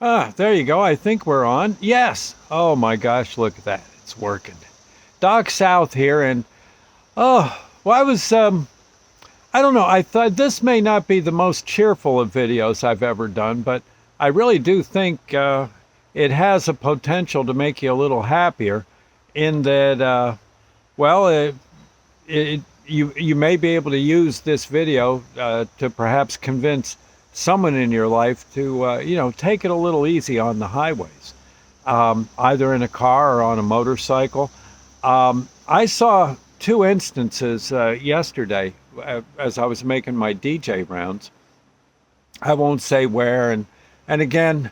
Ah, there you go. I think we're on. Yes. Oh my gosh, look at that. It's working. Doc South here, and well, I don't know. I thought this may not be the most cheerful of videos I've ever done, but I really do think it has a potential to make you a little happier in that, well, you may be able to use this video to perhaps convince someone in your life to take it a little easy on the highways, either in a car or on a motorcycle. I saw two instances yesterday as I was making my DJ rounds. I won't say where, and again,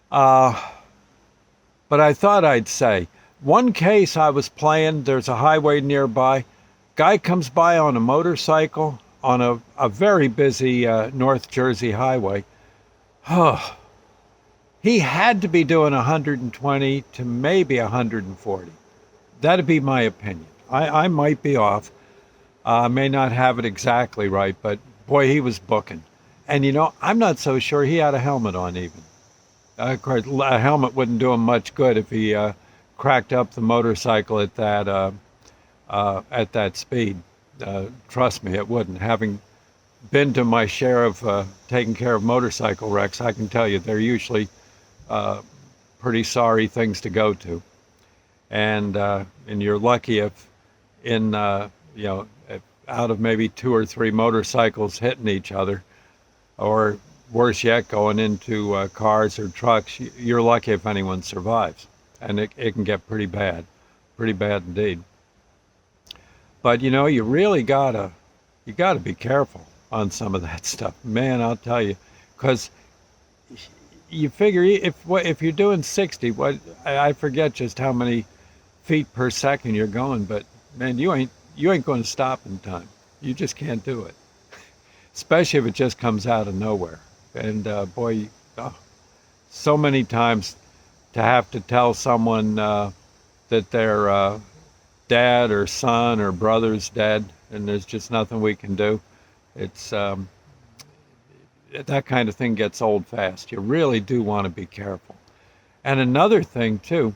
but I thought I'd say one case I was playing. There's a highway nearby. Guy comes by on a motorcycle on a very busy North Jersey highway. Oh, he had to be doing 120 to maybe 140. That'd be my opinion. I might be off. I may not have it exactly right, but boy, he was booking. And I'm not so sure he had a helmet on even. Of course, a helmet wouldn't do him much good if he cracked up the motorcycle at that speed. Trust me, it wouldn't. Having been to my share of taking care of motorcycle wrecks, I can tell you they're usually uh, pretty sorry things to go to. And you're lucky if in if out of maybe two or three motorcycles hitting each other, or worse yet, going into cars or trucks, you're lucky if anyone survives, and it can get pretty bad indeed. But you really you gotta be careful on some of that stuff, man. I'll tell you, because you figure if you're doing 60, what I forget just how many feet per second you're going, but man, you ain't going to stop in time. You just can't do it, especially if it just comes out of nowhere. And boy, oh, so many times to have to tell someone that their dad or son or brother's dead, and there's just nothing we can do. It's that kind of thing gets old fast. You really do want to be careful. And another thing too,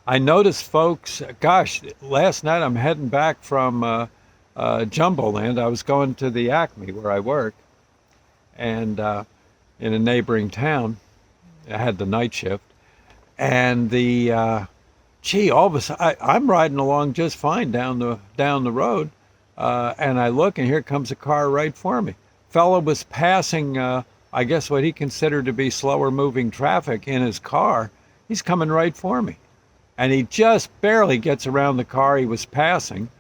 I noticed folks. Gosh, last night I'm heading back from Jumbo Land. I was going to the Acme where I work, and in a neighboring town. I had the night shift, and all of a sudden I'm riding along just fine down the road, and I look and here comes a car right for me. Fellow was passing, I guess what he considered to be slower moving traffic in his car. He's coming right for me, and he just barely gets around the car he was passing,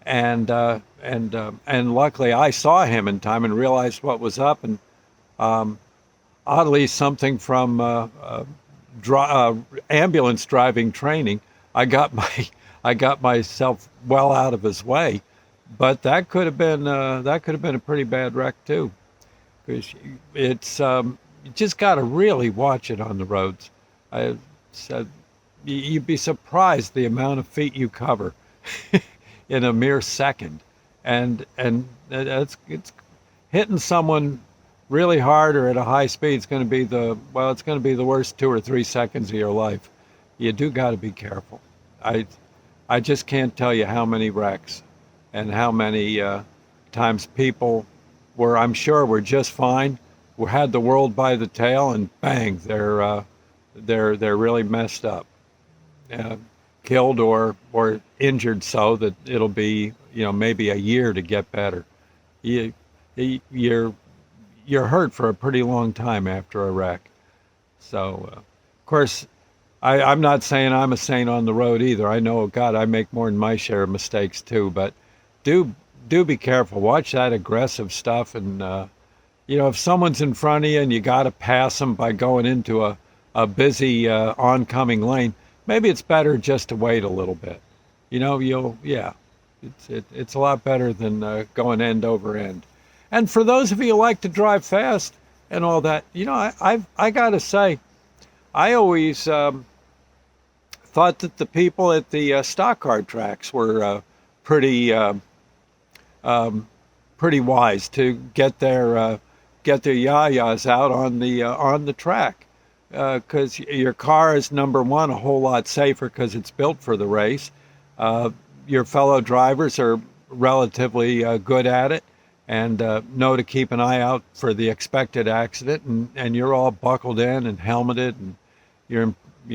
and luckily I saw him in time and realized what was up, and oddly something from ambulance driving training. I got my I got myself well out of his way, but that could have been a pretty bad wreck too, because it's you just got to really watch it on the roads. I said you'd be surprised the amount of feet you cover in a mere second, and it's hitting someone really hard or at a high speed is going to be it's going to be the worst 2 or 3 seconds of your life. You do got to be careful. I I just can't tell you how many wrecks and how many times people were, I'm sure, were just fine, who had the world by the tail, and bang, they're really messed up, uh, killed or injured, so that it'll be maybe a year to get better. You you're you're hurt for a pretty long time after a wreck. So, of course, I'm not saying I'm a saint on the road either. I know, God, I make more than my share of mistakes too. But do do be careful. Watch that aggressive stuff, and if someone's in front of you and you got to pass them by going into a busy oncoming lane, maybe it's better just to wait a little bit. Yeah, it's a lot better than going end over end. And for those of you who like to drive fast and all that, I got to say, I always thought that the people at the stock car tracks were pretty um, pretty wise to get their get their yayas out on the track, because your car is number one a whole lot safer because it's built for the race. Uh, your fellow drivers are relatively good at it and know to keep an eye out for the expected accident, and you're all buckled in and helmeted, and you're,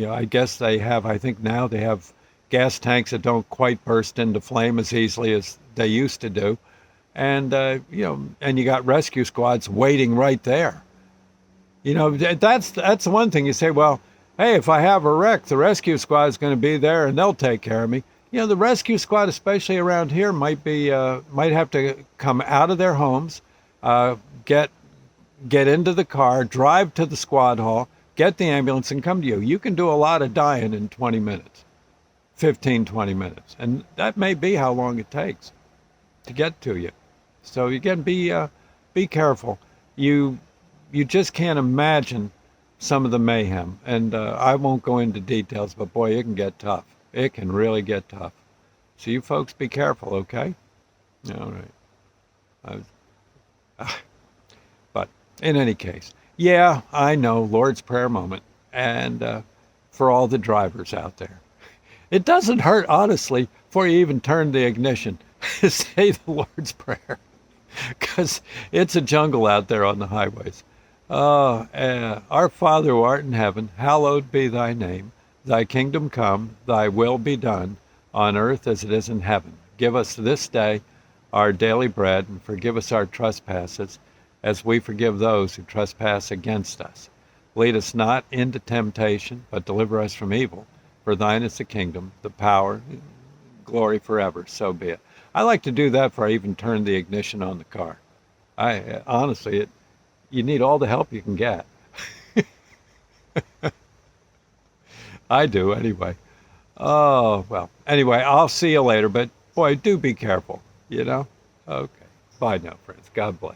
I guess I think now they have gas tanks that don't quite burst into flame as easily as they used to do. And, and you got rescue squads waiting right there. That's the one thing you say, well, hey, if I have a wreck, the rescue squad is going to be there and they'll take care of me. The rescue squad, especially around here, might have to come out of their homes, get into the car, drive to the squad hall, get the ambulance, and come to you. You can do a lot of dying in 20 minutes, 15, 20 minutes, and that may be how long it takes to get to you. So again, be careful. You just can't imagine some of the mayhem, and I won't go into details, but boy, it can get tough. It can really get tough. So you folks be careful, okay? All right. But in any case, yeah, I know, Lord's Prayer moment, and for all the drivers out there. It doesn't hurt, honestly, before you even turn the ignition, to say the Lord's Prayer, because it's a jungle out there on the highways. Our Father who art in heaven, hallowed be thy name. Thy kingdom come, thy will be done, on earth as it is in heaven. Give us this day our daily bread, and forgive us our trespasses, as we forgive those who trespass against us. Lead us not into temptation, but deliver us from evil. For thine is the kingdom, the power, glory forever. So be it. I like to do that before I even turn the ignition on the car. Honestly, you need all the help you can get. I do, anyway. Oh, well. Anyway, I'll see you later, but boy, do be careful, Okay. Bye now, friends. God bless.